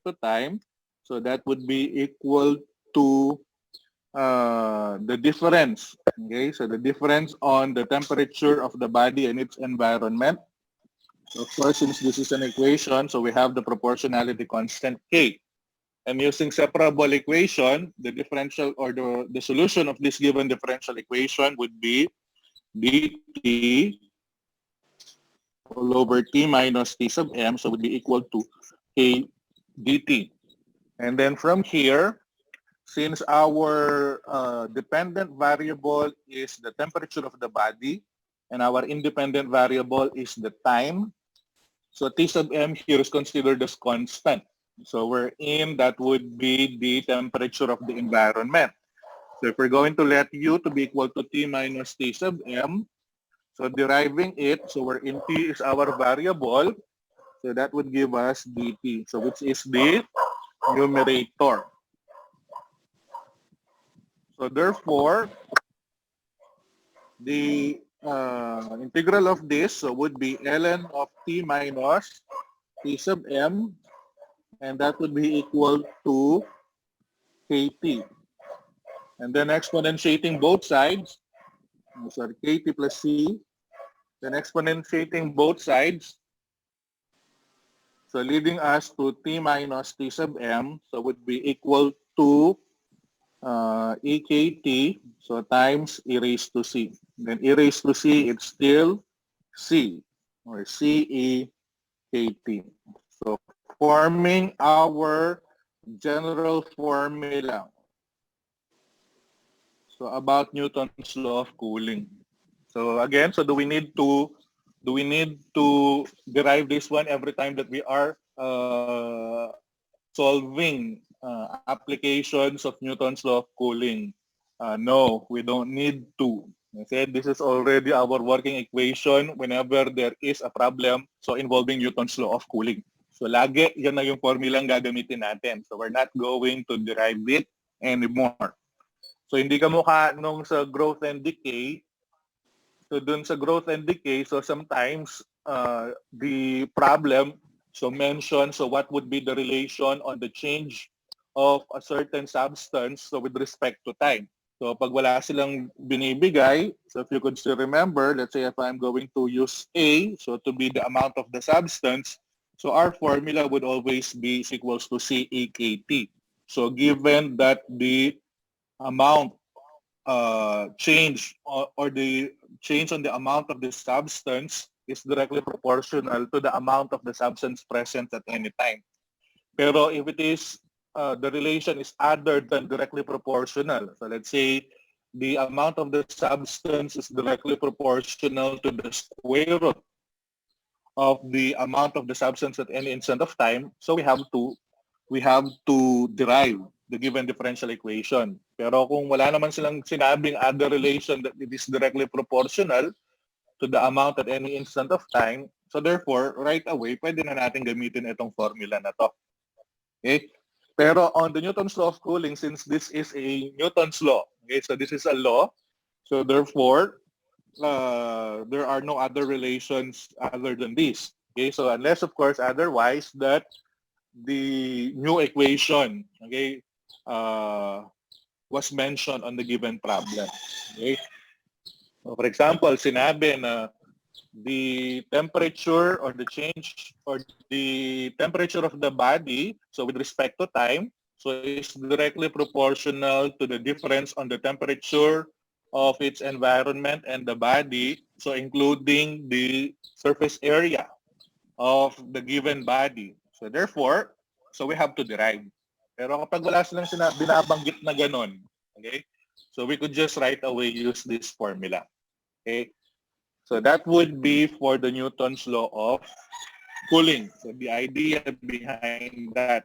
to time. So that would be equal to the difference. Okay, so the difference on the temperature of the body and its environment. So of course, since this is an equation, so we have the proportionality constant K. And using separable equation, the differential or the solution of this given differential equation would be dt all over t minus t sub m, so would be equal to k dt. And then from here, since our dependent variable is the temperature of the body and our independent variable is the time, so t sub m here is considered as constant. So we're in that would be the temperature of the environment. So if we're going to let u to be equal to t minus t sub m, so deriving it, so we're in t is our variable, so that would give us dt, so which is the numerator. So therefore, the integral of this so would be ln of t minus t sub m, and that would be equal to kt. And then exponentiating both sides, sorry, kt plus c, then exponentiating both sides, so leading us to t minus t sub m, so would be equal to ekt, so times e raised to c. Then e raised to c, it's still c, or cekt. So forming our general formula. So about Newton's law of cooling. So again, so do we need to derive this one every time that we are solving applications of Newton's law of cooling? No, we don't need to. Okay, this is already our working equation whenever there is a problem so involving Newton's law of cooling. So lagi yan na yung formula ang gagamitin natin. So we're not going to derive it anymore. So hindi ka mukha nung sa growth and decay. So dun sa growth and decay, so sometimes the problem so mention so what would be the relation on the change of a certain substance so with respect to time. So pag wala silang binibigay, so if you could still remember, let's say if I'm going to use A, so to be the amount of the substance, so our formula would always be equals to CEKT. So given that the amount change or the change on the amount of the substance is directly proportional to the amount of the substance present at any time. Pero if it is the relation is other than directly proportional. So let's say the amount of the substance is directly proportional to the square root of the amount of the substance at any instant of time. So we have to derive the given differential equation. Pero kung wala naman silang sinabing other relation that it is directly proportional to the amount at any instant of time, so therefore, right away, pwede na natin gamitin itong formula na to. Okay? Pero on the Newton's law of cooling, since this is a Newton's law, okay, so this is a law, so therefore, there are no other relations other than this. Okay, so unless of course otherwise that the new equation, okay, was mentioned on the given problem. Okay, so for example, sinabi na the temperature or the change or the temperature of the body, so with respect to time, so is directly proportional to the difference on the temperature of its environment and the body, so including the surface area of the given body. So therefore, so we have to derive. Pero kapag wala silang binabanggit na ganon, okay, so we could just right away use this formula. Okay, so that would be for the Newton's law of cooling. So the idea behind that.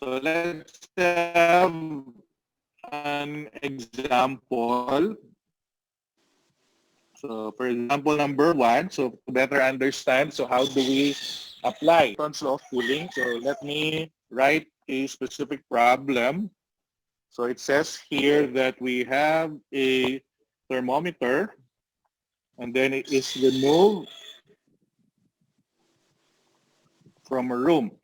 So let's have an example. So for example, number one, so to better understand, so how do we apply Newton's law of cooling? So let me write a specific problem. So it says here that we have a thermometer and then it is removed from a room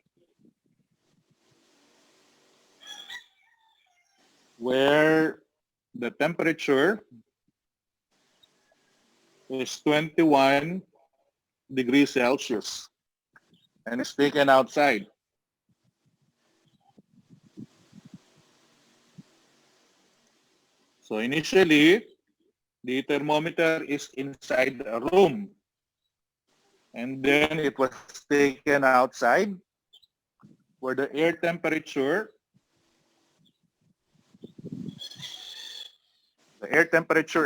where the temperature is 21 degrees Celsius and is taken outside. So initially, the thermometer is inside a room, and then it was taken outside where the air temperature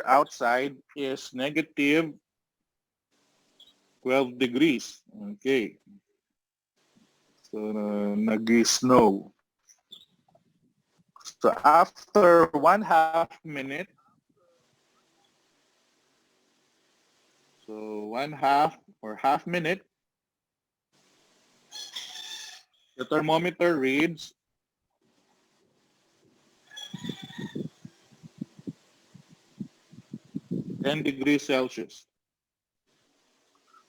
outside is negative 12 degrees. Okay. So nag-snow. So after 1/2 minute, so 1/2 or half minute, the thermometer reads 10 degrees Celsius.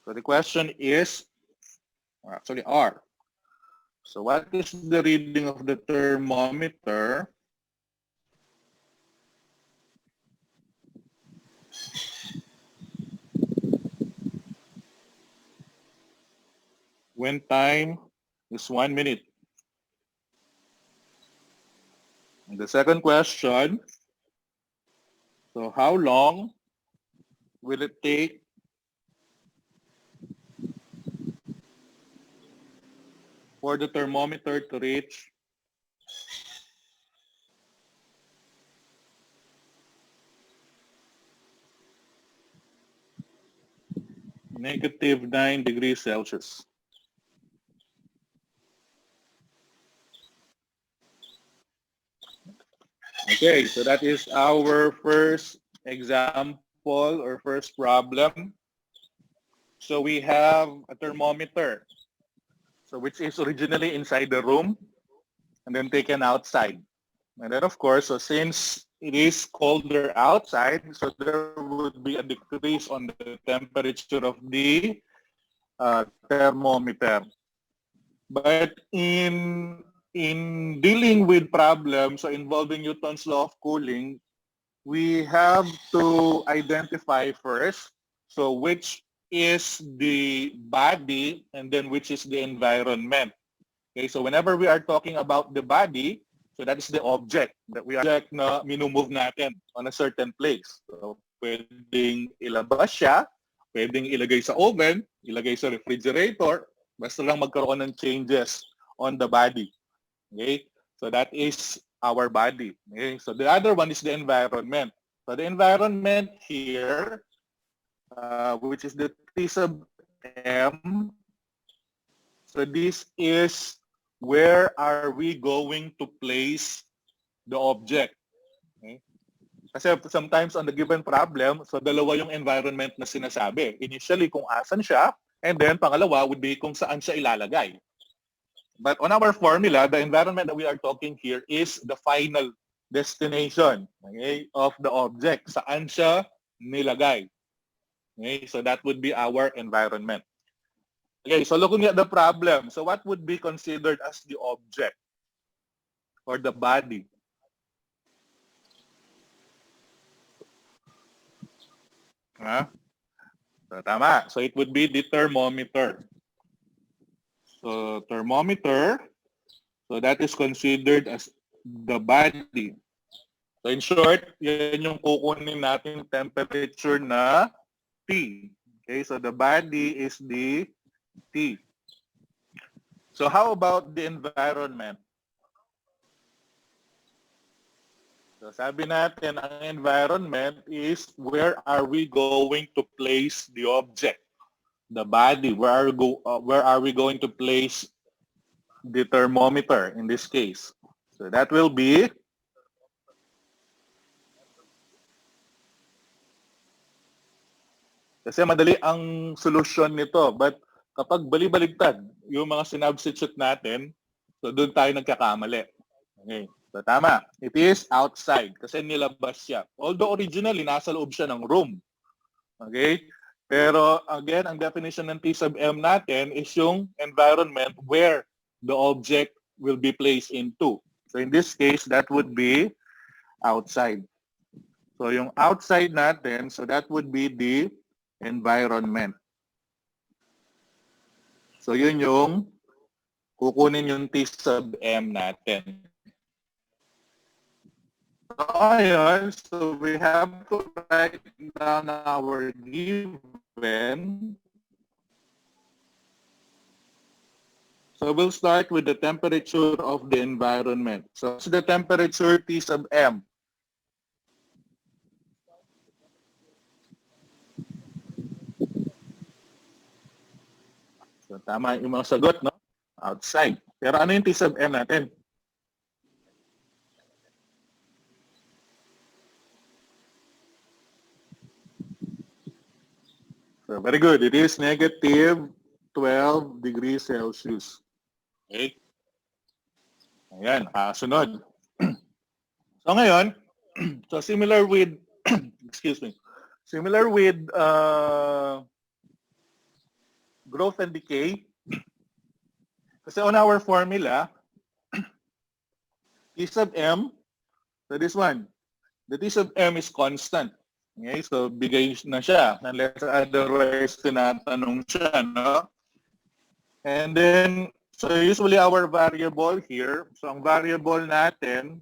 So the question is, or actually R. So what is the reading of the thermometer when time is 1 minute? And the second question, so how long will it take for the thermometer to reach negative 9 degrees Celsius? Okay, so that is our first example or first problem. So we have a thermometer, so which is originally inside the room and then taken outside. And then of course, so since it is colder outside, so there would be a decrease on the temperature of the thermometer. But in dealing with problems so involving Newton's law of cooling, we have to identify first, so which is the body and then which is the environment. Okay, so whenever we are talking about the body, so that is the object that we are na minumove natin on a certain place. So pwedeng ilabas siya, pwedeng ilagay sa oven, ilagay sa refrigerator, basta lang magkaroon ng changes on the body. Okay? So that is our body. Okay? So the other one is the environment. So the environment here, which is the T sub M, so this is where are we going to place the object. Okay? Kasi sometimes on the given problem, so dalawa yung environment na sinasabi. Initially kung asan siya, and then pangalawa would be kung saan siya ilalagay. But on our formula, the environment that we are talking here is the final destination, okay, of the object. Saan siya nilagay. Okay, so that would be our environment. Okay, so looking at the problem, so what would be considered as the object or the body? So tama. So it would be the thermometer. So thermometer, so that is considered as the body. So in short, yan yung kukunin natin temperature na T. Okay, so the body is the T. So how about the environment? So sabi natin, ang environment is where are we going to place the object, the body? Where are we going to place the thermometer in this case? So that will be kasi madali ang solusyon nito, but kapag bali-baligtad yung mga sinubstitute natin, so doon tayo nagkakamali. Okay. So tama. It is outside kasi nilabas siya. Although originally nasa loob siya ng room. Okay? Pero again, ang definition ng T sub M natin is yung environment where the object will be placed into. So in this case, that would be outside. So yung outside natin, so that would be the environment. So yun yung kukunin yung T sub M natin. So we have to write down our given. So we'll start with the temperature of the environment. So it's the temperature T sub M. So tama yung mga sagot, no? Outside. Pero ano yung T sub M natin? So very good. It is negative 12 degrees Celsius. Okay? Ayan, sunod. So ngayon, so similar with, excuse me, similar with growth and decay, kasi on our formula, T sub M, so this one, the T sub M is constant. Okay, so bigay na siya, unless otherwise tinatanong siya, no? And then, so usually our variable here, so ang variable natin,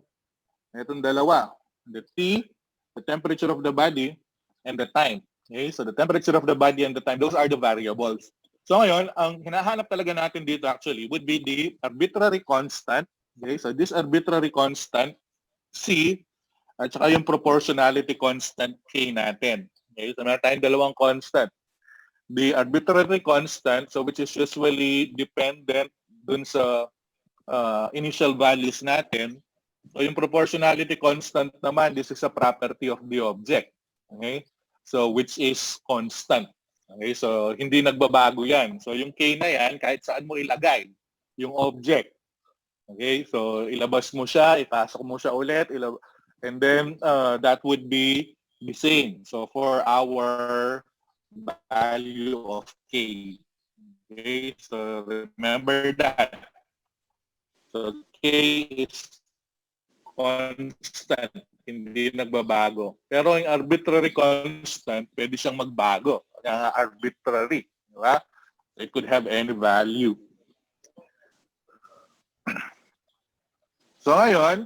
itong dalawa, the T, the temperature of the body, and the time. Okay, so the temperature of the body and the time, those are the variables. So ngayon, ang hinahanap talaga natin dito actually would be the arbitrary constant. Okay, so this arbitrary constant, C, at saka yung proportionality constant K natin. Okay, so meron tayong dalawang constant. The arbitrary constant, so which is usually dependent dun sa initial values natin. So yung proportionality constant naman, this is a property of the object. Okay? So which is constant. Okay? So hindi nagbabago yan. So yung K na yan, kahit saan mo ilagay yung object. Okay? So ilabas mo siya, ipasok mo siya ulit, and then that would be the same. So for our value of K. Okay? So remember that. So K is constant, hindi nagbabago. Pero yung arbitrary constant, pwede siyang magbago. Kaya arbitrary. Di ba? It could have any value. So ngayon,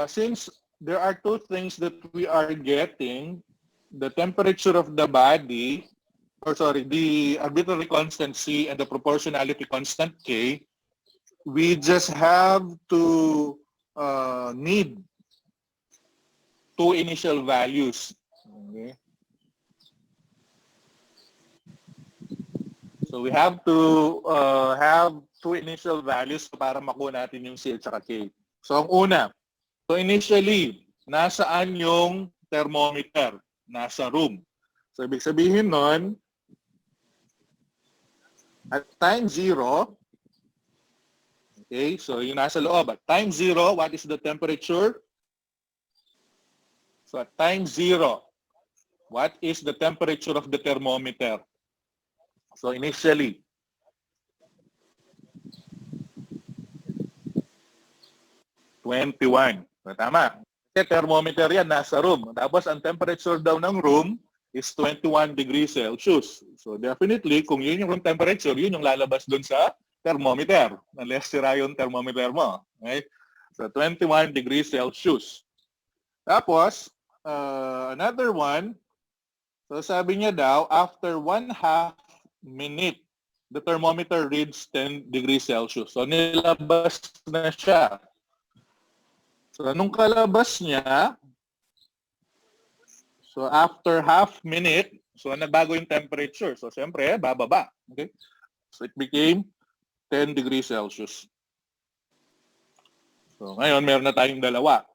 since there are two things that we are getting, the temperature of the body, the arbitrary constant C and the proportionality constant K, we just have to need two initial values. Okay. So we have to have two initial values para makuha natin yung C at saka K. So ang una, so initially, nasaan yung thermometer? Nasa room. So ibig sabihin nun, at time 0, okay, so yung nasa loob, at time 0, what is the temperature? So at time 0, what is the temperature of the thermometer? So initially, (21). So, tama. Kasi thermometer yan, nasa room. Tapos ang temperature daw ng room is 21 degrees Celsius. So definitely, kung yun yung room temperature, yun yung lalabas dun sa thermometer. Unless sira yung thermometer mo. Okay? So 21 degrees Celsius. Tapos, another one, so sabi niya daw, after 1/2 minute, the thermometer reads 10 degrees Celsius. So nilabas na siya. So nung kalabas niya, so after half minute, so nagbago yung temperature. So siyempre, bababa. Okay? So it became 10 degrees Celsius. So ngayon, meron na tayong dalawa.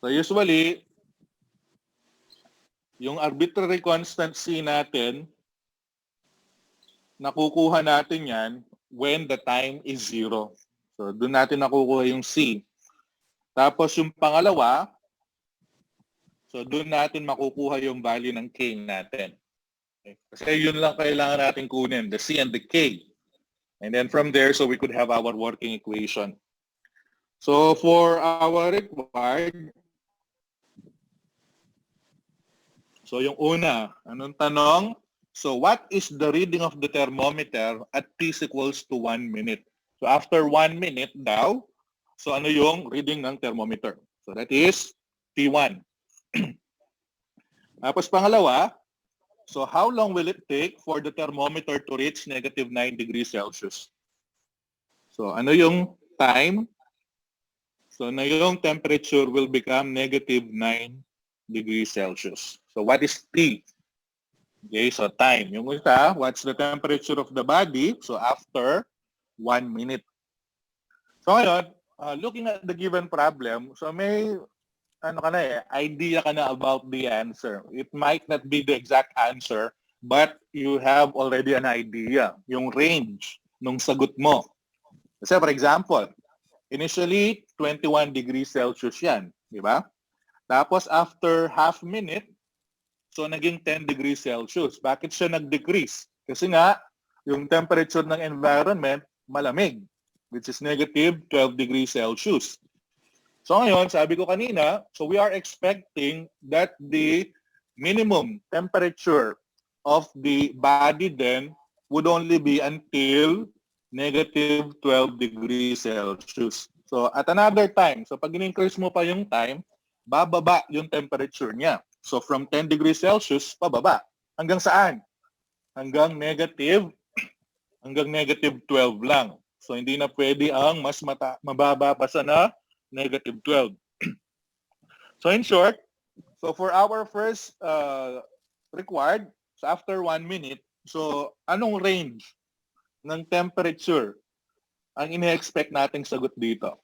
So usually, yung arbitrary constant C natin, nakukuha natin yan when the time is 0. So doon natin nakukuha yung C. Tapos yung pangalawa, so doon natin makukuha yung value ng K natin. Okay? Kasi yun lang kailangan natin kunin, the C and the K. And then from there, so we could have our working equation. So for our required, so yung una, anong tanong? So what is the reading of the thermometer at T equals to 1 minute? So after 1 minute daw, so ano yung reading ng thermometer? So that is T1. Tapos pangalawa, so how long will it take for the thermometer to reach -9 degrees Celsius? So ano yung time? So na yung temperature will become -9 degrees Celsius. So what is T? Okay, so time. Yung isa, what's the temperature of the body? So after 1 minute. So ngayon, looking at the given problem, so may idea ka na about the answer. It might not be the exact answer, but you have already an idea, yung range nung sagot mo. Kasi for example, initially 21 degrees Celsius yan, di ba? Tapos after half minute, so naging 10 degrees Celsius. Bakit siya nag-decrease? Kasi nga, yung temperature ng environment malamig, which is -12 degrees Celsius. So ngayon, sabi ko kanina, so we are expecting that the minimum temperature of the body then would only be until -12 degrees Celsius. So at another time, so pag in-increase mo pa yung time, bababa yung temperature niya. So from 10 degrees Celsius, pababa. Hanggang saan? Hanggang -12 lang. So hindi na pwede ang mas mababa pa sa na -12. So in short, so for our first required, so after 1 minute, so anong range ng temperature ang ine-expect nating sagot dito?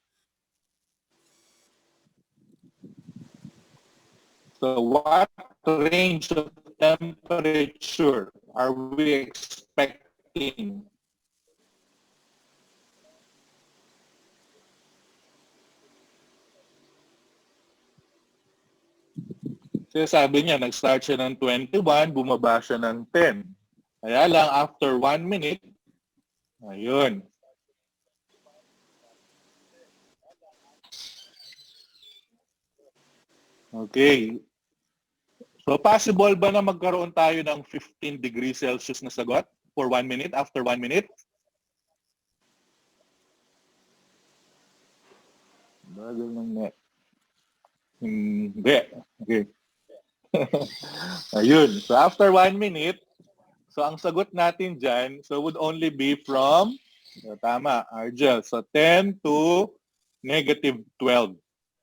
So what range of temperature are we expecting? Kasi sabi niya, nag-start siya ng 21, bumaba siya ng 10. Kaya lang, after 1 minute, ayun. Okay. So possible ba na magkaroon tayo ng 15 degrees Celsius na sagot for 1 minute, after 1 minute? Bagal ng net. Hindi. Okay. Ayun. So after 1 minute, so ang sagot natin dyan, so would only be from, so tama, Argel. So 10 to -12.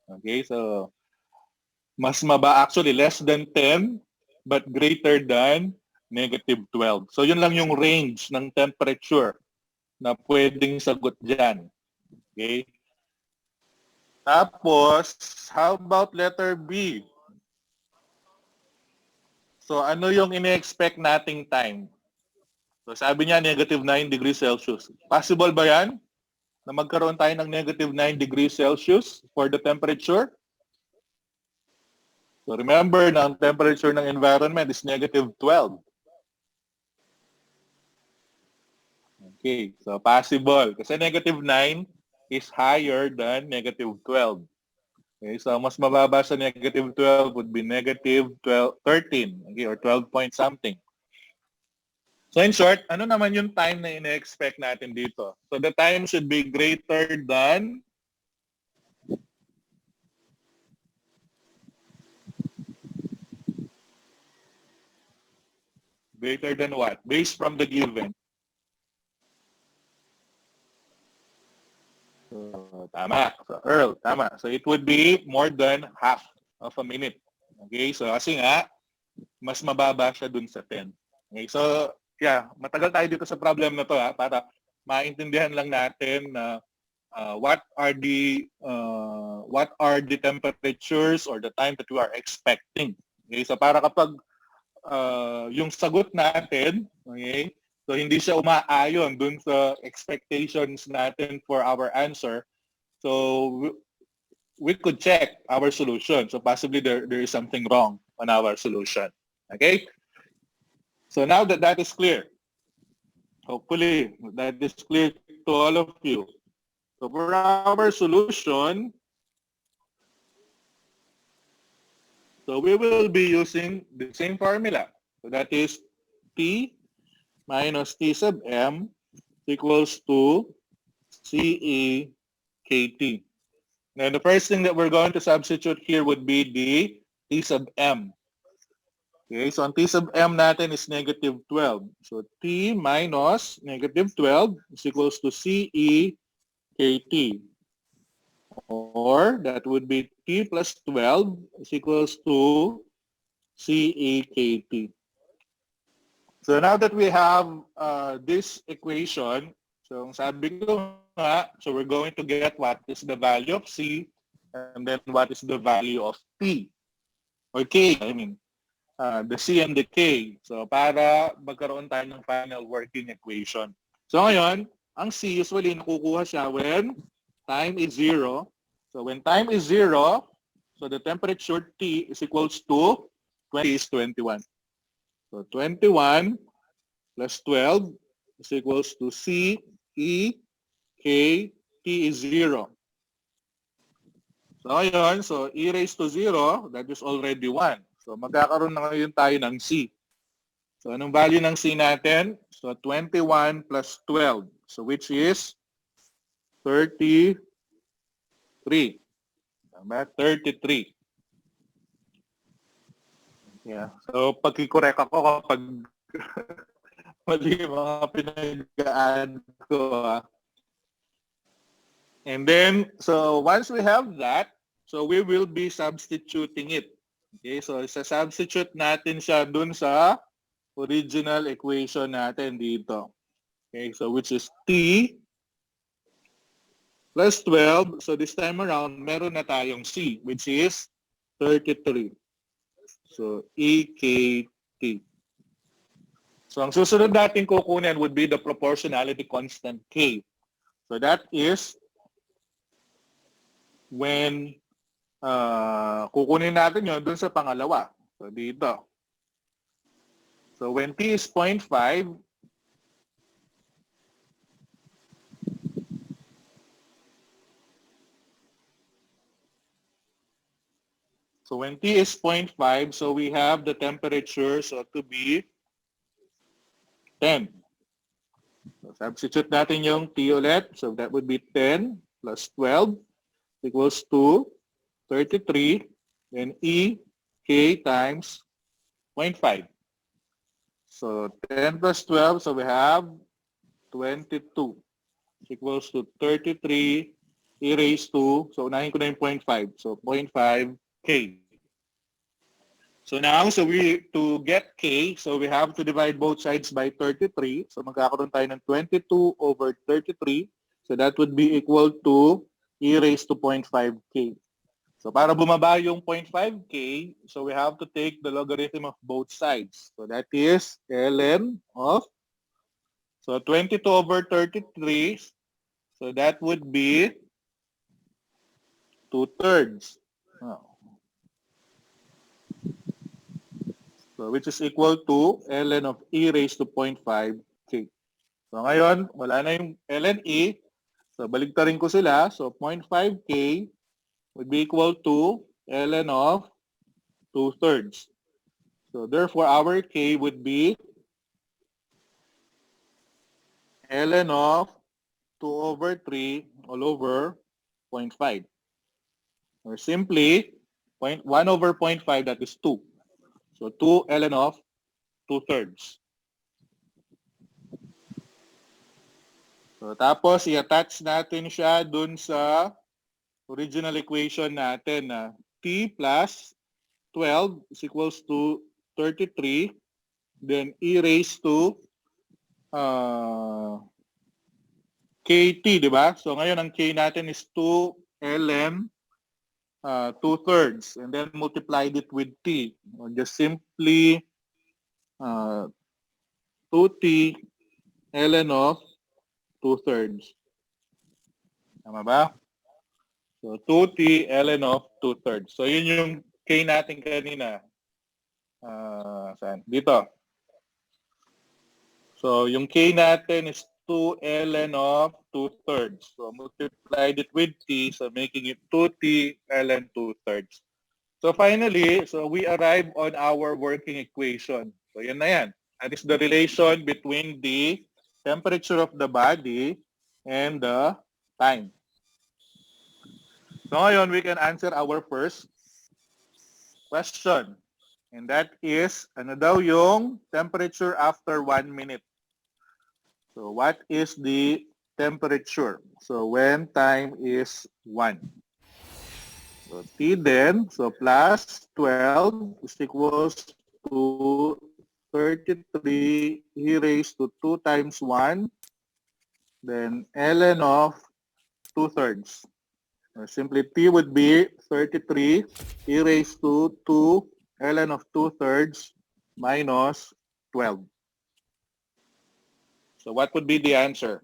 Okay, so mas actually less than 10, but greater than -12. So yun lang yung range ng temperature na pwedeng sagot dyan. Okay? Tapos, how about letter B? So ano yung ine-expect nating time? So sabi niya -9 degrees Celsius. Possible ba yan? Na magkaroon tayo ng -9 degrees Celsius for the temperature? So remember na ang temperature ng environment is -12. Okay, so possible. Kasi -9 is higher than -12. Okay, so mas mababa sa -12 would be -13, okay, or 12 point something. So in short, ano naman yung time na ina-expect natin dito? So the time should be greater than what? Based from the given. So, tama. So Earl, tama. So it would be more than half of a minute. Okay, so kasi nga, mas mababa siya dun sa 10. Okay, so yeah, matagal tayo dito sa problem na to para maintindihan lang natin na what are the temperatures or the time that we are expecting. Okay, so para kapag yung sagot natin, okay, so hindi siya umaayon dun sa expectations natin for our answer, so we could check our solution. So possibly there is something wrong on our solution. Okay? So now that that is clear, hopefully that is clear to all of you. So for our solution, so we will be using the same formula. So that is T minus T sub M equals to CE KT. Now the first thing that we're going to substitute here would be the T sub M. Okay, so ang T sub M natin is negative 12. So T minus negative 12 is equals to CE KT. Or that would be T plus 12 is equals to CE KT. So now that we have this equation, so sabi ko nga, so we're going to get what is the value of C and then what is the value of T or K, I mean, the C and the K. So para magkaroon tayo ng final working equation. So ngayon, ang C usually nakukuha siya when time is 0. So when time is 0, so the temperature T is equals to 20 is 21. So 21 plus 12 is equals to C, E, K, T is 0. So ngayon, so E raised to 0, that is already 1. So magkakaroon na ngayon tayo ng C. So anong value ng C natin? So 21 plus 12. So which is 33. Tama? 33. Yeah. So pagkikorek ako kapag mali mga pinag-add ko. And then, so once we have that, so we will be substituting it. Okay, so isa-substitute natin siya dun sa original equation natin dito. Okay, so which is T plus 12. So this time around, meron na tayong C, which is 33. So EKT. So ang susunod natin kukunin would be the proportionality constant K. So that is when kukunin natin yun dun sa pangalawa. So dito. So when T is 0.5, so when T is 0.5, so we have the temperature so to be 10. So substitute natin yung T ulit. So that would be 10 plus 12 equals to 33. Then E, K times 0.5. So 10 plus 12, so we have 22 equals to 33 E raised to, so unahin ko na yung 0.5. So 0.5 K. So now, so to get K, so we have to divide both sides by 33. So magkakaroon tayo ng 22 over 33. So that would be equal to E raised to 0.5K. So para bumaba yung 0.5K, so we have to take the logarithm of both sides. So that is ln of, so 22 over 33, so that would be 2/3. Oh. So which is equal to ln of E raised to 0.5K. So ngayon, wala na yung ln E. So baligtarin ko sila. So 0.5K would be equal to ln of 2/3. So therefore, our K would be ln of 2 over 3 all over 0.5. Or simply, 1 over 0.5, that is 2. So 2 ln of 2/3. So tapos, i-attach natin siya dun sa original equation natin na T plus 12 is equals to 33. Then E raised to KT, di ba? So ngayon ang K natin is 2 ln 2/3 and then multiplied it with T. Or just simply 2T ln of 2/3. Tama ba? So 2T ln of 2/3. So yun yung K natin kanina. Saan? Dito. So yung K natin is 2 ln of 2/3. So multiplied it with T, so making it 2T ln 2/3. So finally, so we arrive on our working equation. So yan na yan. That is the relation between the temperature of the body and the time. So ngayon, we can answer our first question. And that is, ano daw yung temperature after 1 minute? So what is the temperature? So when time is 1. So T then, so plus 12 is equals to 33 e raised to 2 times 1, then ln of 2/3. Simply T would be 33 e raised to 2 ln of 2/3 minus 12. So what would be the answer?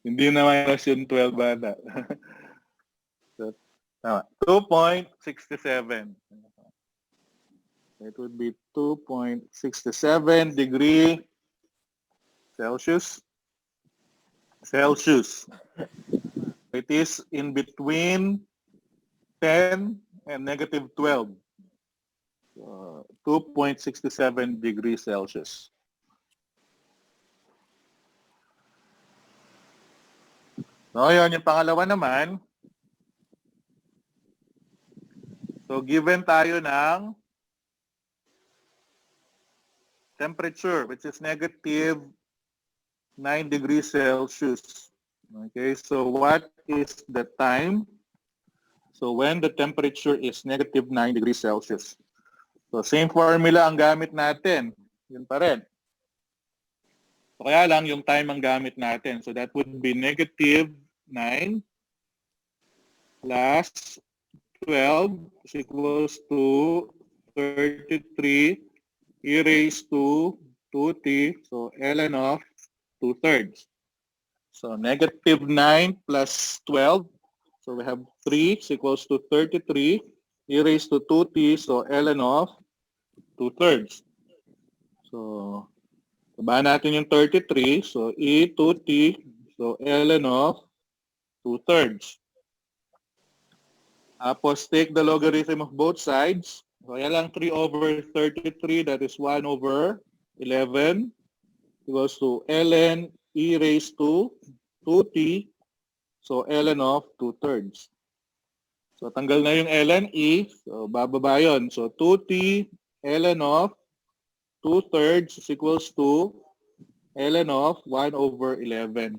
Hindi naman yung 12 bata. So, tama. 2.67. It would be 2.67 degree Celsius. Celsius. It is in between 10 and negative 12. 2.67 degrees Celsius. So, yun, yung pangalawa naman. So, given tayo ng temperature, which is negative 9 degrees Celsius. Okay, so what is the time? So, when the temperature is negative 9 degrees Celsius. So, same formula ang gamit natin. Yun pa rin. So, kaya lang yung time ang gamit natin. So, that would be negative 9 plus 12 is equals to 33 e raised to 2t, so ln of 2/3. So negative 9 plus 12, so we have 3 is equals to 33 e raised to 2t, so ln of 2/3. So, tabahan natin yung 33, so e 2t, so ln of 2/3. Tapos take the logarithm of both sides. So yan lang 3 over 33, that is 1 over 11 equals to ln e raised to 2t, so ln of 2/3. So tanggal na yung ln e, so bababa yun. So 2t ln of 2/3 is equals to ln of 1 over 11.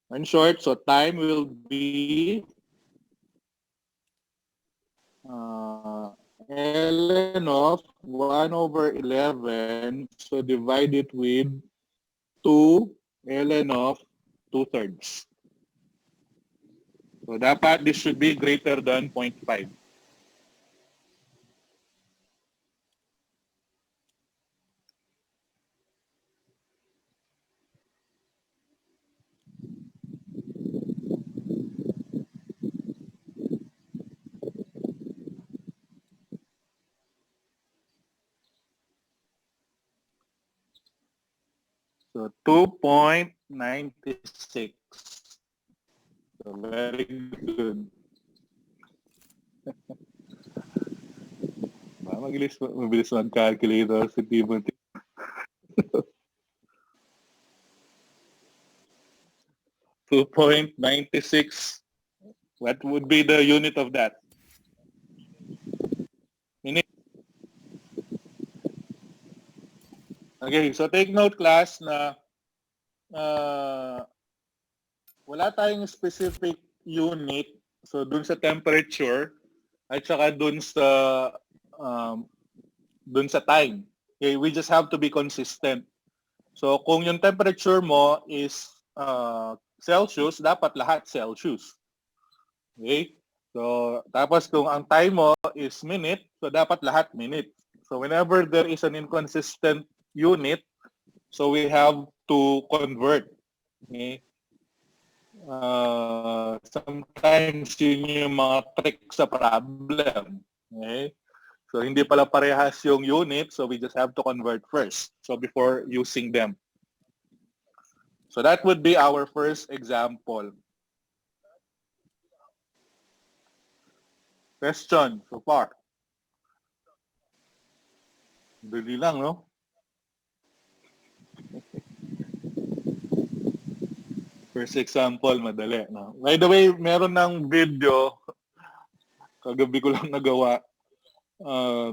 In short, so time will be ln of 1 over 11, so divide it with 2 ln of 2/3. So dapat this should be greater than 0.5. So 2.96. So very good. Mabilis mag-calculator si Timothy. 2.96. What would be the unit of that? Minute. Okay, so take note class na wala tayong specific unit. So dun sa temperature at saka dun sa time. Okay, we just have to be consistent. So kung yung temperature mo is Celsius, dapat lahat Celsius. Okay? So, tapos kung ang time mo is minute, so dapat lahat minute. So, whenever there is an inconsistent unit, so we have to convert. Okay? Sometimes yun yung mga trick sa problem. Okay? So, hindi pala parehas yung unit, so we just have to convert first. So, before using them. So, that would be our first example. Question so far? Dali lang, no? First example, madali. No? By the way, meron ng video, kagabi ko lang nagawa.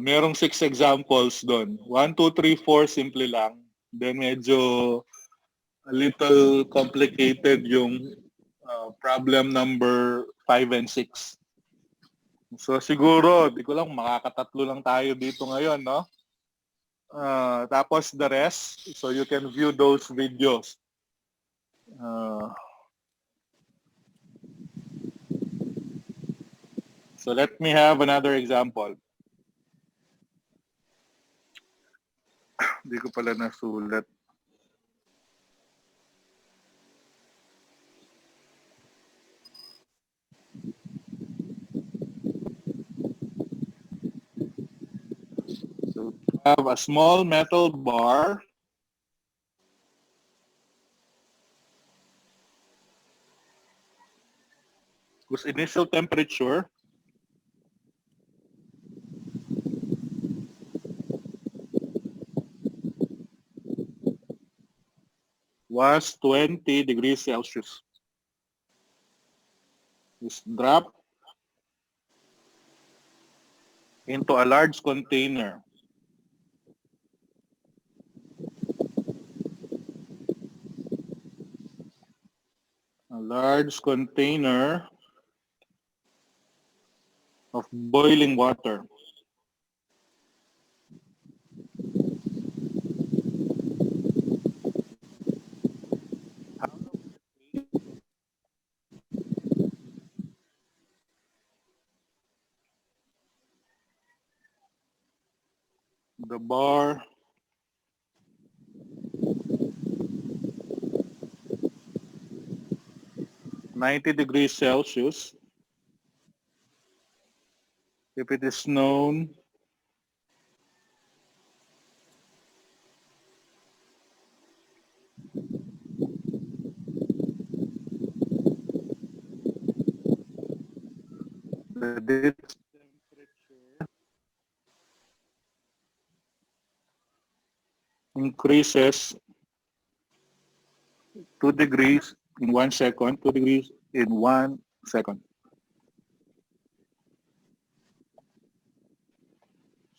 Merong 6 examples doon. 1, 2, 3, 4, simple lang. Then medyo a little complicated yung problem number 5 and 6. So siguro, di ko lang, makakatatlo lang tayo dito ngayon, no? Tapos the rest, so you can view those videos. So let me have another example. Hindi ko pala nasulat. So have a small metal bar whose initial temperature was 20 degrees Celsius. Is dropped into a large container. A large container of boiling water. The bar (90°C) if it is known that its temperature increases 2 degrees in 1 second, 2 degrees in 1 second.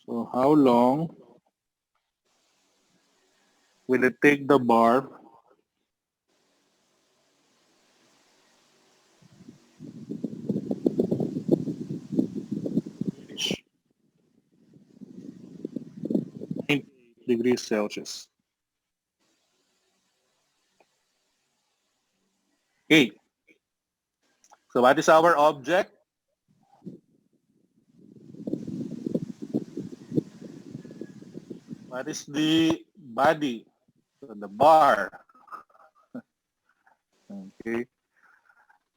So how long will it take the bar reach 98°C? Okay. So what is our object? What is the body? So the bar. Okay.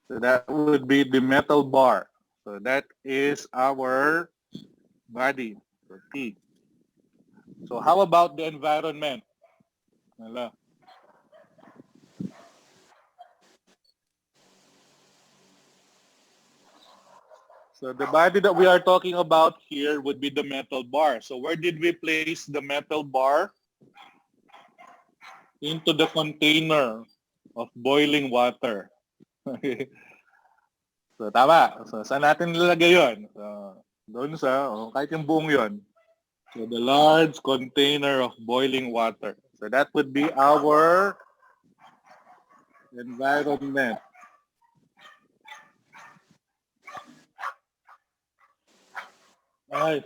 So that would be the metal bar. So that is our body. So T. So how about the environment? Wala. So the body that we are talking about here would be the metal bar. So where did we place the metal bar? Into the container of boiling water. So tama. So saan natin nilagay yun? So, doon sa, kahit yung buong yun. So the large container of boiling water. So that would be our environment. Ay,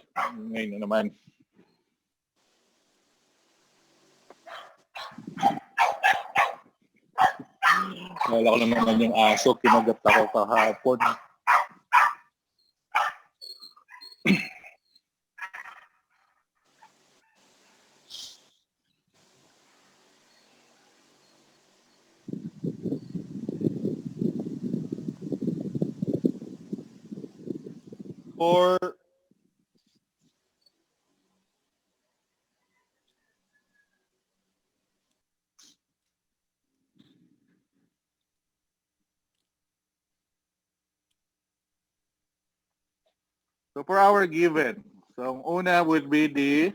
ngayon na naman. Wala Akala ko lang naman yung aso, kinagat ako kahapon. For our given, so ang una would be the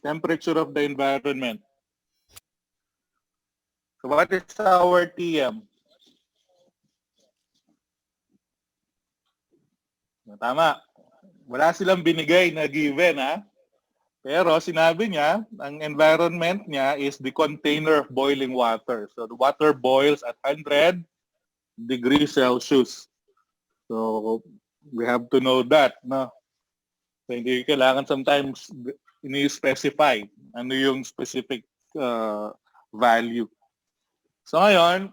temperature of the environment. So what is our TM? Tama. Wala silang binigay na given, ha? Pero sinabi niya, ang environment niya is the container of boiling water. So the water boils at 100 degrees Celsius. So we have to know that, no? So hindi kailangan sometimes ini-specify ano yung specific value. So ngayon,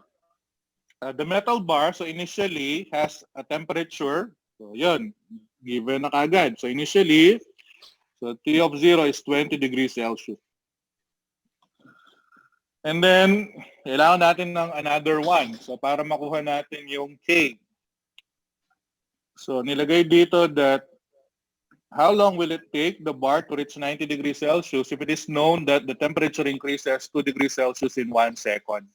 the metal bar, so initially has a temperature. So yun, given na kagad. So initially, so T of 0 is 20 degrees Celsius. And then, kailangan natin ng another one. So para makuha natin yung K. So nilagay dito that how long will it take the bar to reach 90 degrees Celsius if it is known that the temperature increases 2 degrees Celsius in 1 second?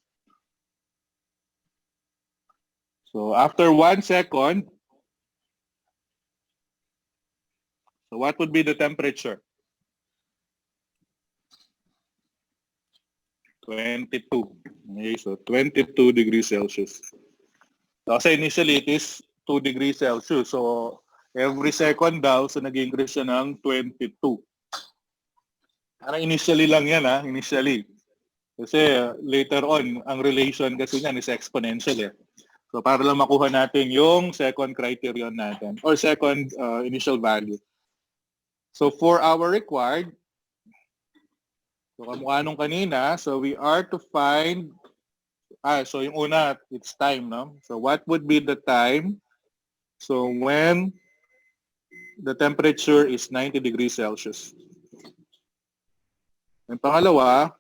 So after 1 second, so what would be the temperature? 22. Okay, so 22 degrees Celsius. So kasi initially it is 2 degrees Celsius. So every second daw, so nag-increase siya ng 22. Parang initially lang yan, ha? Initially. Kasi later on, ang relation kasi niyan is exponential, eh. So para lang makuha natin yung second criterion natin or second initial value. So for our required, so kamukha nung kanina, so we are to find, so yung una, it's time, no? So what would be the time? So when the temperature is 90 degrees Celsius. And pangalawa,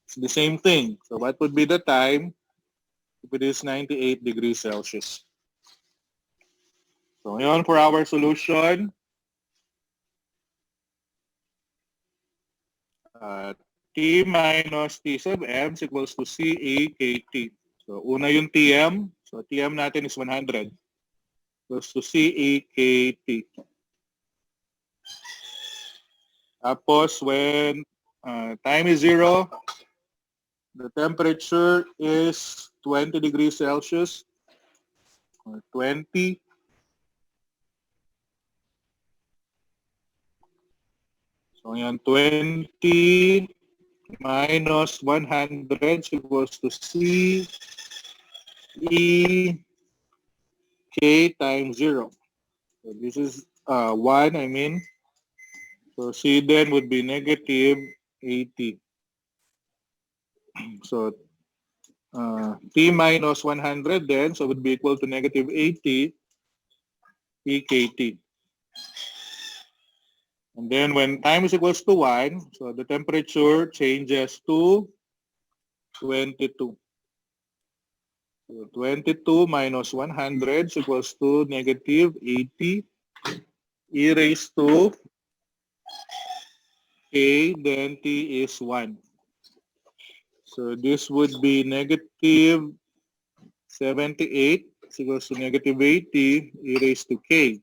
it's the same thing. So what would be the time if it is 98 degrees Celsius? So ngayon for our solution, T minus T sub M is equals to CA KT. So una yung TM. So TM natin is 100. Equals to CA KT. Tapos when time is 0, the temperature is 20 degrees Celsius. 20. So yan, 20 minus 100 equals to C E K times 0. So this is 1, I mean. So C then would be negative 80. So T minus 100 then, so would be equal to negative 80 EKT. And then when time is equals to 1, so the temperature changes to 22. So 22 minus 100 is equals to negative 80 e raised to k, then t is 1. So this would be negative 78 is equals to negative 80 e raised to k.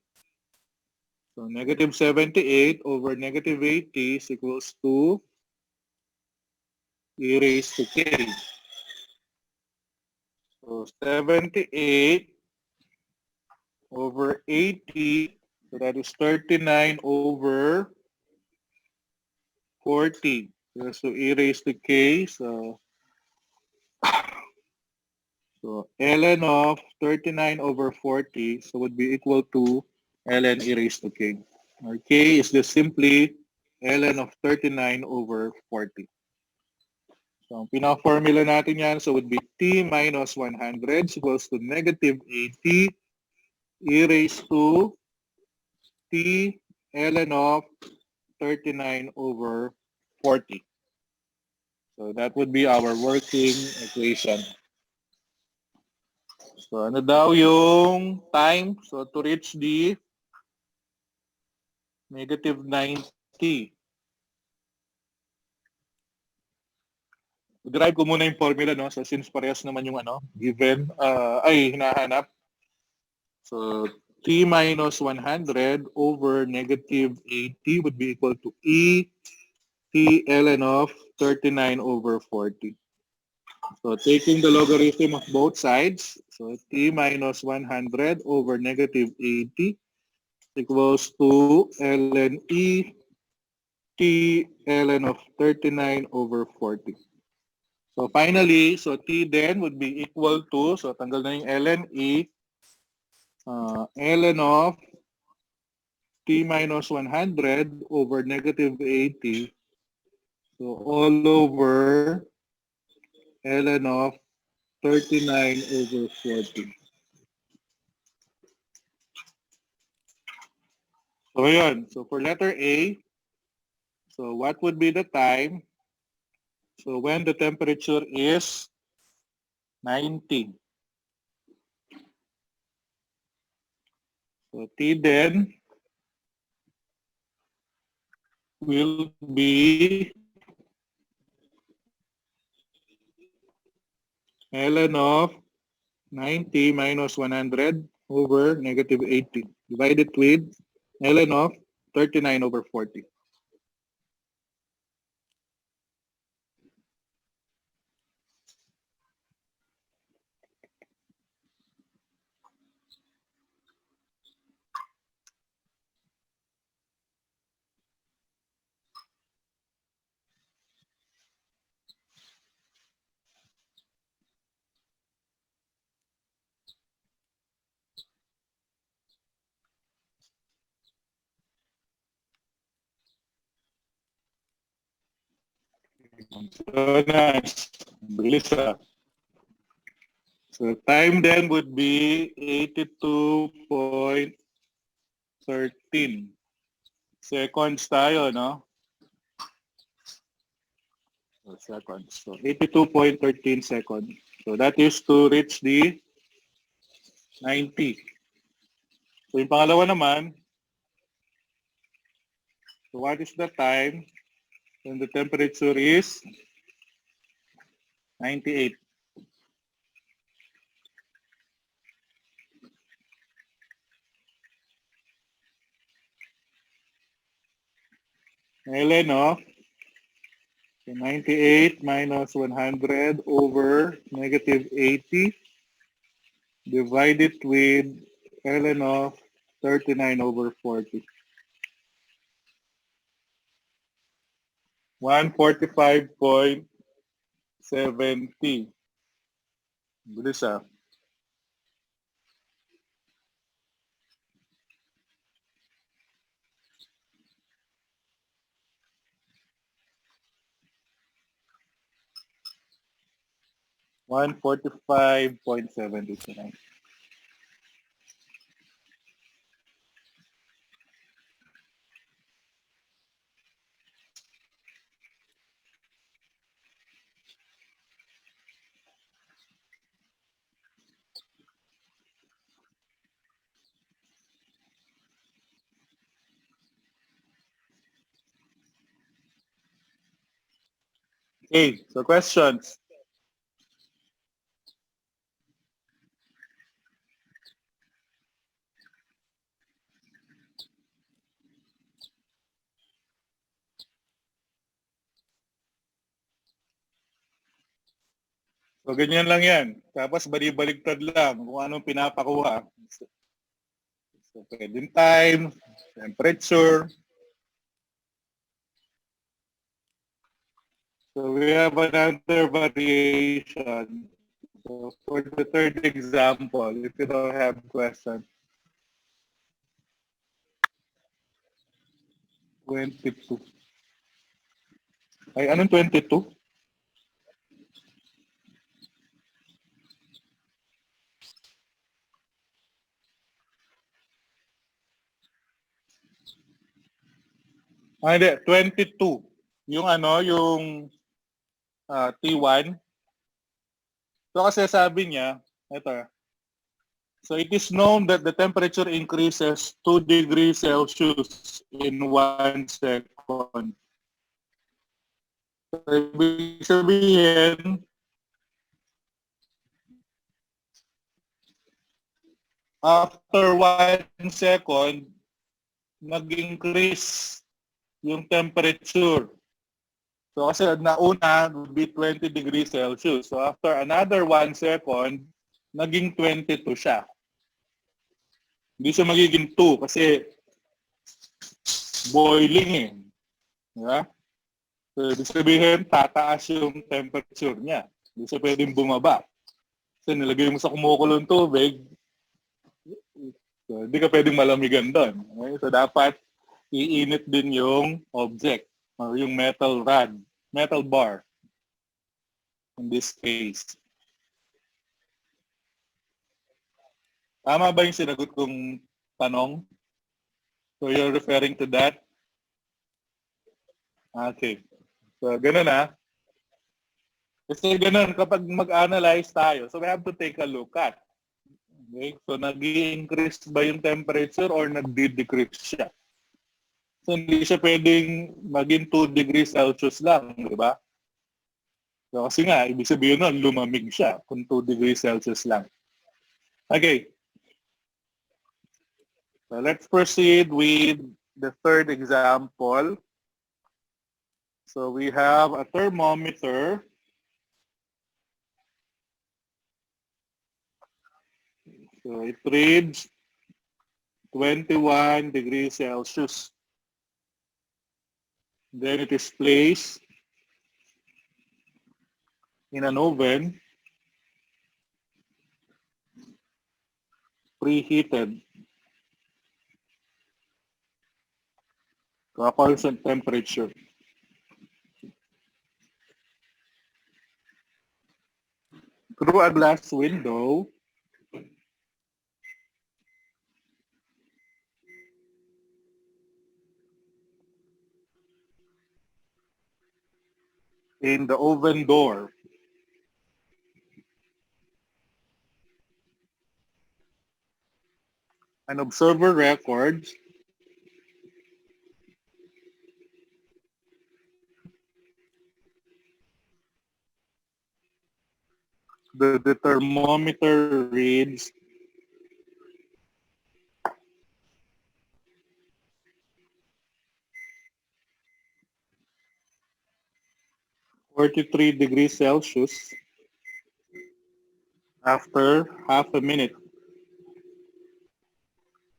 So negative 78 over negative 80 is equals to e raised to k. So 78 over 80, so that is 39 over 40. So e raised to k, so ln of 39 over 40, so would be equal to ln e raised to k. Or k is just simply ln of 39 over 40. So, ang pinaka-formula natin yan, so would be T minus 100 equals to negative 80 e raised to T ln of 39 over 40. So that would be our working equation. So ano daw yung time? So to reach the negative 90. Derive ko muna yung formula, no? So since parehas naman yung given, hinahanap. So T minus 100 over negative 80 would be equal to E T ln of 39 over 40. So taking the logarithm of both sides, so T minus 100 over negative 80 equals to ln E T ln of 39 over 40. So finally, so T then would be equal to, so tanggal na yung ln E, ln of T minus 100 over negative 80. So all over ln of 39 over 40. So yun. So for letter A, so what would be the time? So when the temperature is 90. So T then will be ln of 90 minus 100 over negative 80 divided with ln of 39 over 40. So nice. Bilis ah. So time then would be 82.13 seconds tayo, no? So seconds. So 82.13 seconds. So that is to reach the 90. So yung pangalawa naman, so what is the time when the temperature is 98? ln of 98 minus 100 over negative 80 divided with ln of 39 over 40. 145.70. Bilis ah. One 145.79. Okay, so questions. So ganyan lang yan. Tapos balibaligtad lang kung anong pinapakuha. So pwedeng time, temperature. So we have another variation. So for the third example, if you don't have question, 22. Ay, anong 22? Hindi, 22. Yung yung T1. So kasi sabi niya, ito, so it is known that the temperature increases 2 degrees Celsius in 1 second. So, ibig sabihin, after 1 second, nag-increase yung temperature. So kasi nauna would be 20 degrees Celsius. So after another 1 second, naging 22 siya. Hindi siya magiging 2 kasi boiling eh. Diba? So ibig sabihin, tataas yung temperature niya. Hindi siya pwedeng bumaba. Kasi nilagay mo sa kumukulong tubig, so hindi ka pwedeng malamigan doon. Okay? So dapat iinit din yung object or yung metal rod, metal bar in this case. Tama ba yung sinagot kong tanong? So you're referring to that? Okay. So ganun Kasi ganun, kapag mag-analyze tayo, so we have to take a look at. Okay? So nag-i-increase ba yung temperature or nag-decrease siya? So hindi siya pwedeng maging 2 degrees Celsius lang, di ba? So, kasi nga, ibig sabihin nun, lumamig siya kung 2 degrees Celsius lang. Okay. So let's proceed with the third example. So we have a thermometer. So it reads 21 degrees Celsius. Then it is placed in an oven, preheated to a constant temperature. Through a glass window, in the oven door. An observer records the thermometer reads 43 degrees Celsius after half a minute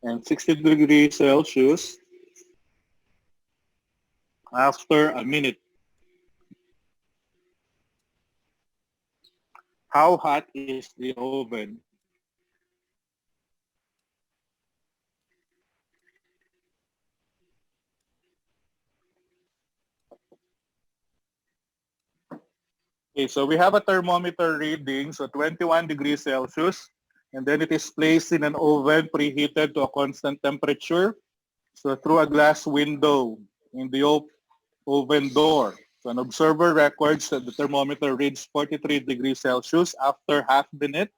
and 60 degrees Celsius after a minute. How hot is the oven? Okay, so we have a thermometer reading, so 21 degrees Celsius, and then it is placed in an oven preheated to a constant temperature. So through a glass window in the oven door. So an observer records that the thermometer reads 43 degrees Celsius after half minute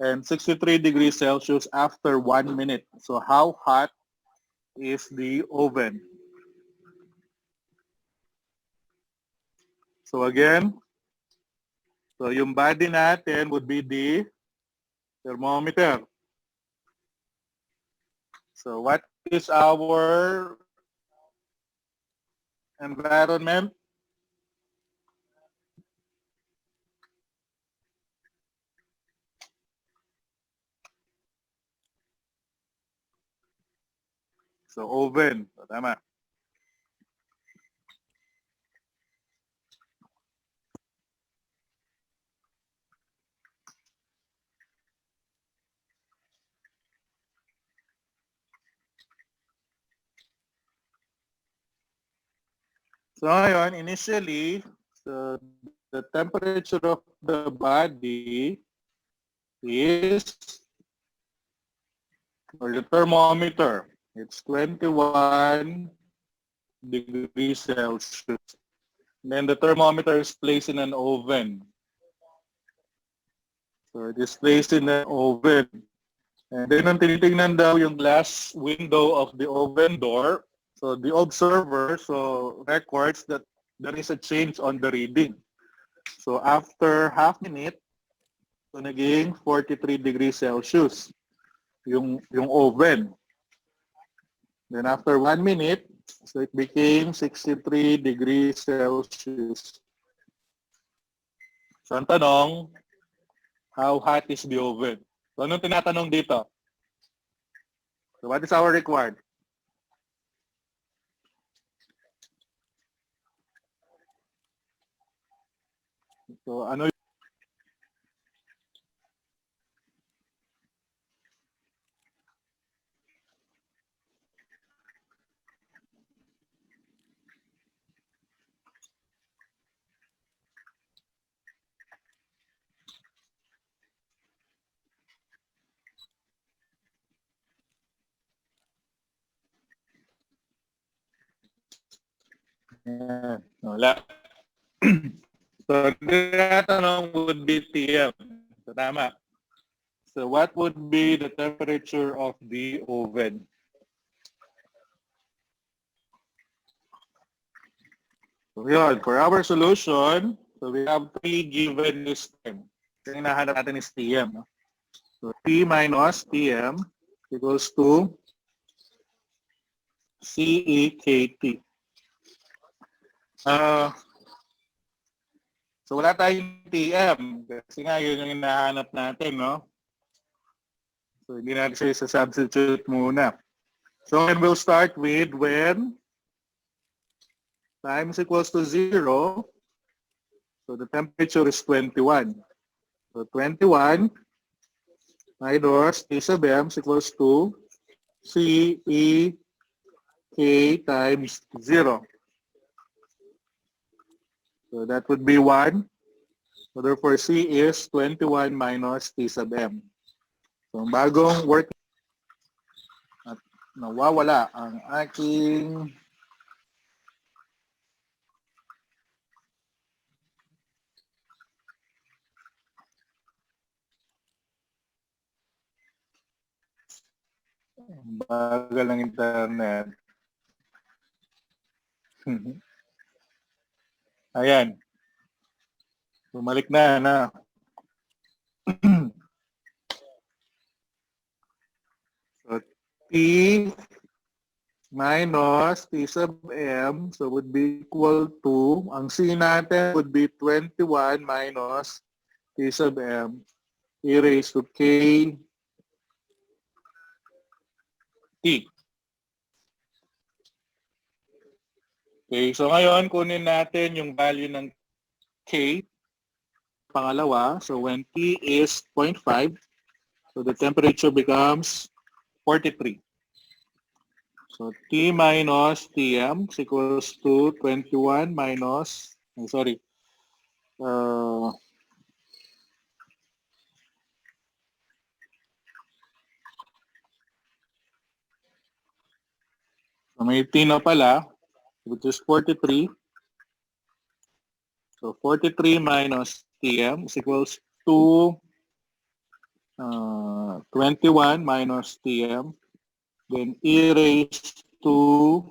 and 63 degrees Celsius after 1 minute. So how hot is the oven? So again, so yung body natin would be the thermometer. So what is our environment? So oven. So, tama. So ngayon, initially, so the temperature of the body is, or the thermometer, it's 21 degrees Celsius. And then the thermometer is placed in an oven. So it is placed in an oven. And then ang tinitingnan daw yung glass window of the oven door. So the observer records that there is a change on the reading. So after half minute, so naging 43 degrees Celsius yung oven. Then after 1 minute, so it became 63 degrees Celsius. So ang tanong, how hot is the oven? So anong tinatanong dito? So what is our required? So ano wala. So tinatanong would be TM. So tama. So what would be the temperature of the oven? So yun, for our solution, so we have 3 given this time. Yung hinahanap natin is TM. No? So T minus TM equals to CEKT. So wala tayong TM kasi nga yun yung hinahanap natin, no? So hindi natin siya isa-substitute muna. So and we'll start with when time is equals to 0. So the temperature is 21. So 21 minus T sub M is equals to CEK times 0. So that would be 1. So therefore C is 21 minus T sub M. So bagong work at nawawala ang aking bagal ng internet. Ayan. Bumalik na. So T minus T sub M, so would be equal to, ang C natin would be 21 minus T sub M e raised to K T. Okay, so ngayon kunin natin yung value ng K, pangalawa. So when T is 0.5, so the temperature becomes 43. So T minus Tm is equals to 21 minus, so may T na pala, which is 43. So 43 minus Tm is equals to 21 minus Tm, then e raised to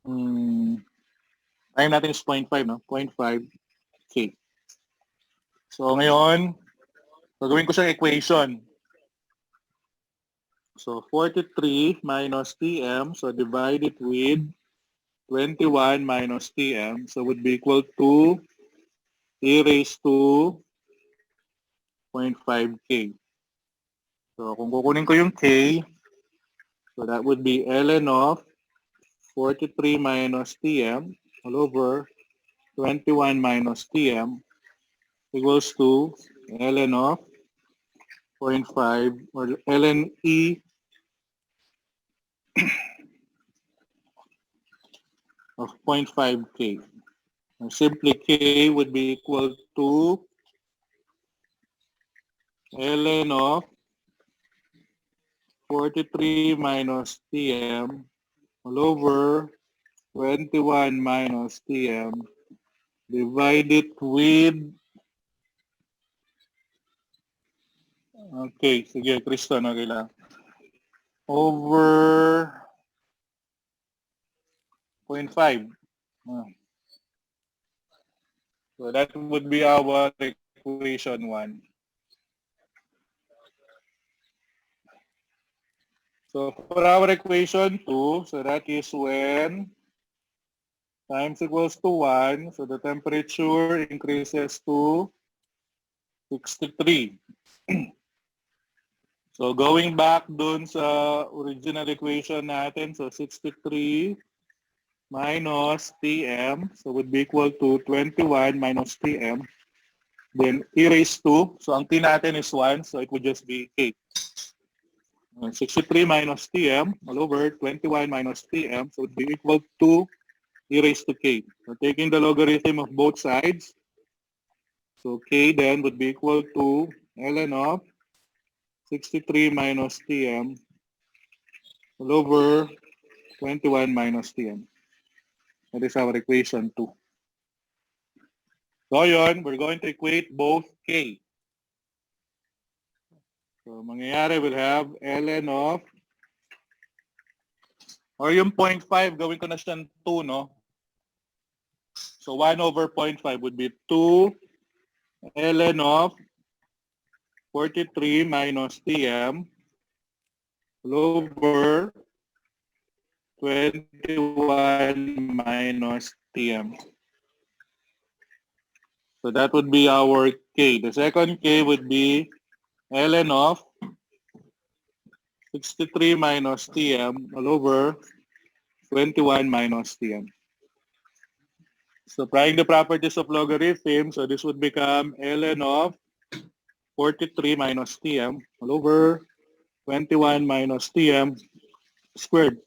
time natin is 0.5, no? 0.5 K. So ngayon, gagawin ko siyang equation. So 43 minus Tm, so divide it with 21 minus Tm, so would be equal to e raised to 0.5 K. So kung kukunin ko yung K, so that would be ln of 43 minus Tm all over 21 minus Tm equals to ln of 0.5 or ln E of 0.5 K. And simply K would be equal to ln of 43 minus Tm all over 21 minus Tm divided with, okay, sige, Tristan, okay lang. Over 0.5. So that would be our equation 1. So for our equation 2, so that is when times equals to 1, so the temperature increases to 63. So going back dun sa original equation natin, so 63 minus Tm, so would be equal to 21 minus Tm. Then e raised to, so ang T natin is 1, so it would just be K. 63 minus Tm all over 21 minus Tm, so it would be equal to e raised to K. So taking the logarithm of both sides, so K then would be equal to ln of 63 minus Tm all over 21 minus Tm. That is our equation 2. So yun, we're going to equate both K. So mangyayari, we'll have ln of, or yung 0.5, gawin ko na siyang 2, no? So 1 over 0.5 would be 2 ln of 43 minus Tm all over 21 minus Tm. So that would be our K. The second K would be ln of 63 minus Tm all over 21 minus Tm. So applying the properties of logarithm, so this would become ln of 43 minus Tm all over 21 minus Tm squared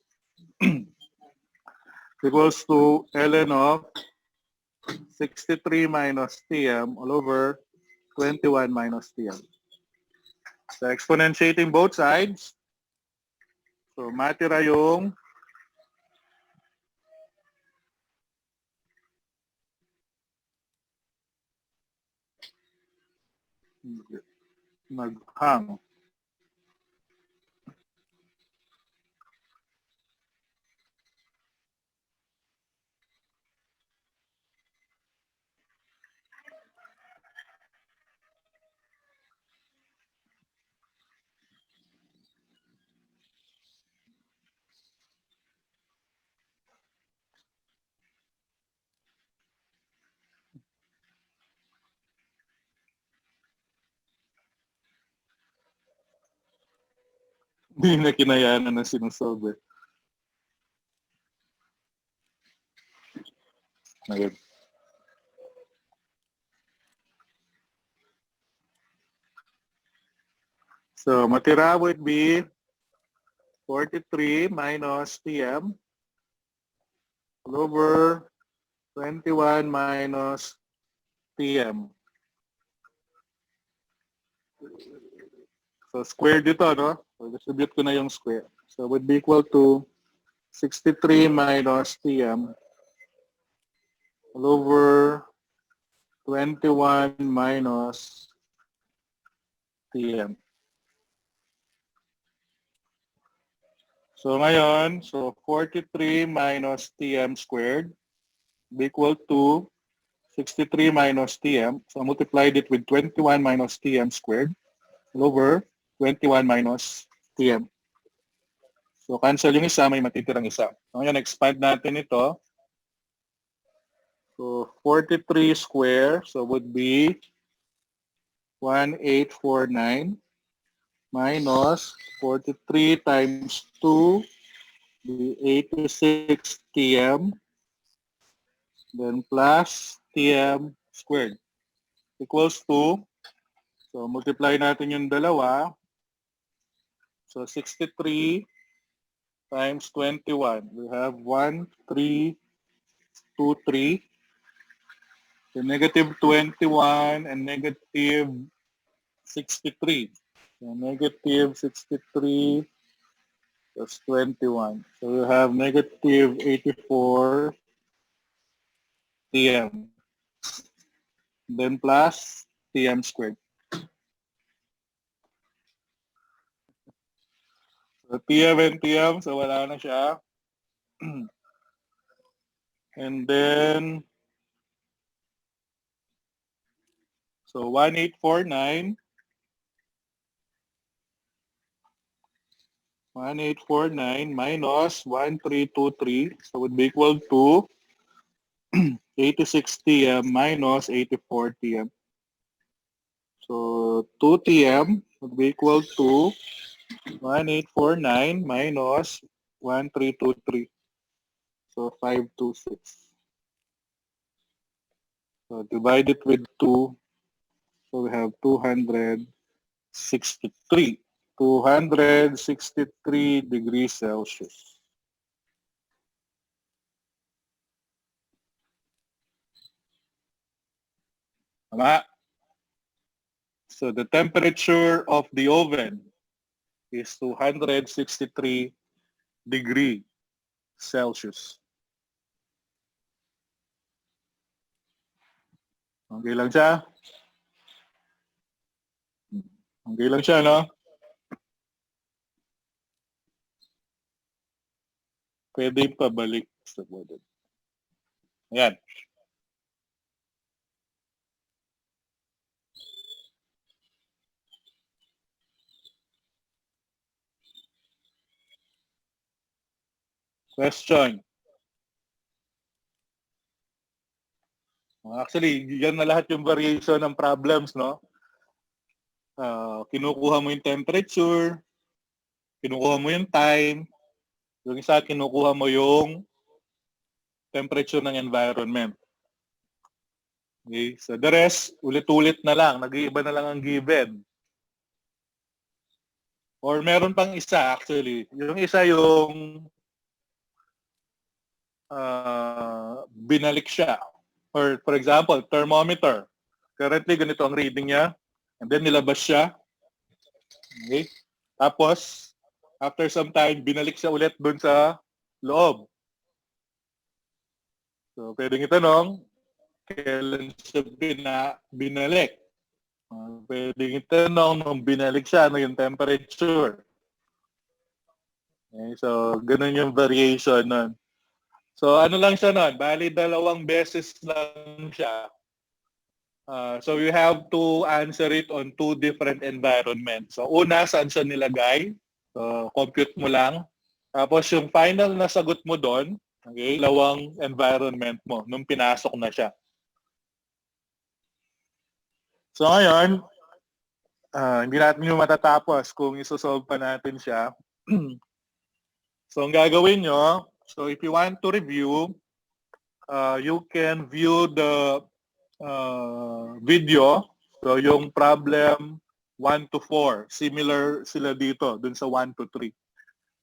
equals to ln of 63 minus Tm all over 21 minus Tm. So exponentiating both sides, so matira yung naghang. Hindi na kinayanan ng sinusolve. Ngayon. So matira would be 43 minus Tm all over 21 minus Tm. So square dito, no? So distribute ko na yung square. So would be equal to 63 minus Tm all over 21 minus Tm. So ngayon, so 43 minus Tm squared be equal to 63 minus Tm. So multiplied it with 21 minus Tm squared all over 21 minus Tm. So cancel yung isa, may matitirang isa. So ngayon, expand natin ito. So 43 square, so would be 1849 minus 43 times 2, the 86 Tm, then plus Tm squared equals to, so multiply natin yung dalawa, so 63 times 21, we have 1323, so negative 21 and negative 63. So negative 63 plus 21. So you have negative 84 Tm. Then plus Tm squared. So Tm and Tm, so wala na siya. And then, so 1849 minus 1323, so would be equal to 86 Tm minus 84 Tm. So 2 Tm would be equal to 1849 minus 1323. So 526. So divide it with 2. So we have 263. 263 degrees Celsius. Tama? So the temperature of the oven is 263 degree Celsius. Okay lang siya? Okay lang siya, no? Pwede pabalik sa model. Ayan. Question. Actually, yan na lahat yung variation ng problems, no? Kinukuha mo yung temperature, kinukuha mo yung time, yung isa kinukuha mo yung temperature ng environment. Okay? So the rest, ulit-ulit na lang, nag-iiba na lang ang given. Or meron pang isa actually. Yung isa yung binalik siya. Or for example, thermometer. Currently, ganito ang reading niya. And then nilabas siya. Okay? Tapos, after some time, binalik siya ulit dun sa loob. So, pwedeng itanong, kailan siya binalik? Pwedeng itanong, nung binalik siya, ano yung temperature? Okay? So, ganun yung variation nun. So, ano lang siya nun? Bali, 2 beses lang siya. So you have to answer it on 2 different environments. So una, saan siya nilagay? So compute mo lang. Tapos yung final na sagot mo doon, okay, 2 environment mo nung pinasok na siya. So ngayon, hindi natin yung matatapos kung isosolve pa natin siya. So ang gagawin nyo, so if you want to review, you can view the video. So yung problem 1 to 4, similar sila dito dun sa 1 to 3.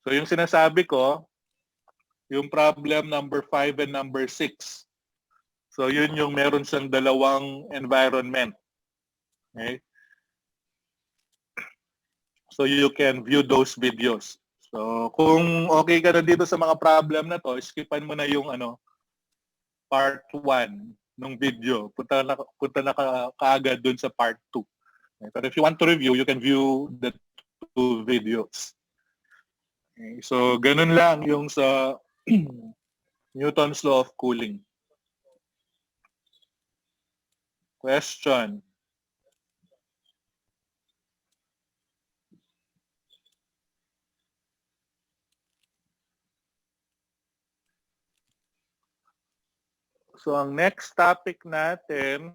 So yung sinasabi ko, yung problem number 5 and number 6. So yun yung meron siyang 2 environment. Okay? So you can view those videos. So kung okay ka na dito sa mga problem na to, skipan mo na yung part 1 ng video. Punta na kaagad dun sa part 2. Okay? But if you want to review, you can view the 2 videos. Okay? So ganun lang yung sa Newton's law of cooling. Question. So ang next topic natin,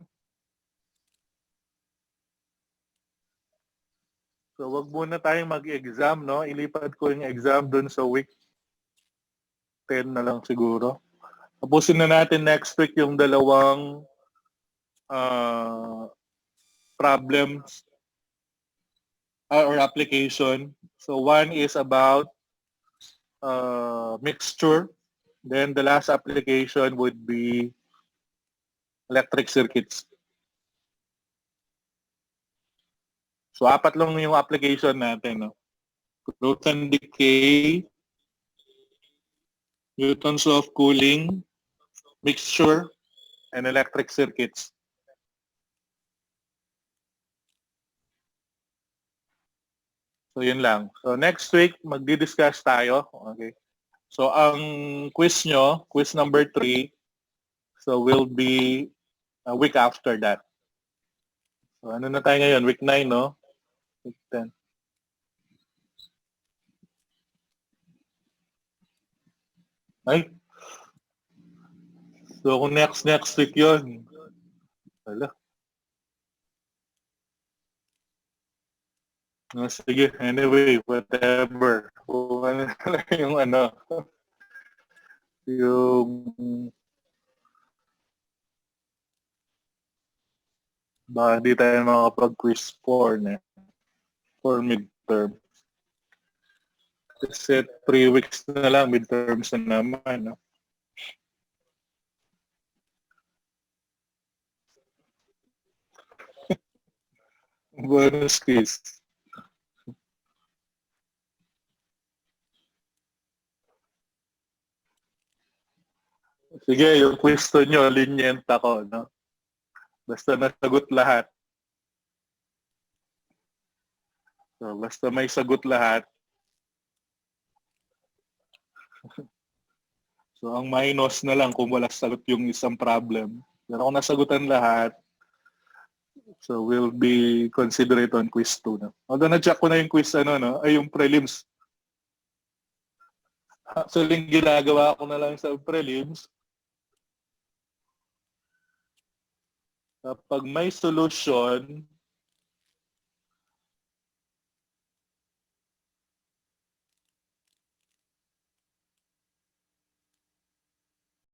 so wag muna tayong mag-exam, no? Ilipat ko yung exam dun sa week 10 na lang siguro. Tapusin na natin next week yung 2 problems or application. So one is about mixture. Then the last application would be electric circuits. So 4 lang yung application natin, no? Growth and decay, Newton's law of cooling, mixture, and electric circuits. So yun lang. So next week, magdi-discuss tayo. Okay. So ang quiz nyo, quiz number 3, so will be a week after that. So ano na tayo ngayon? Week 9, no? Week 10. Ay. So kung next week yun. Wala. No, sige, anyway, whatever. Kung ano lang yung ano, yung baka di tayo makapag-quiz for midterm. Kasi 3 weeks na lang, midterms na naman. No? Bonus quiz. Sige, yung question nyo, lenient ako, no? Basta nasagot lahat. So, basta may sagot lahat. So, ang minus na lang kung wala sagot yung isang problem. Pero kung nasagutan lahat, so we'll be considerate on quiz 2. No? Although na-check ko na yung quiz, no? Ay, yung prelims. Actually, ginagawa ko na lang sa prelims. Kapag may solution,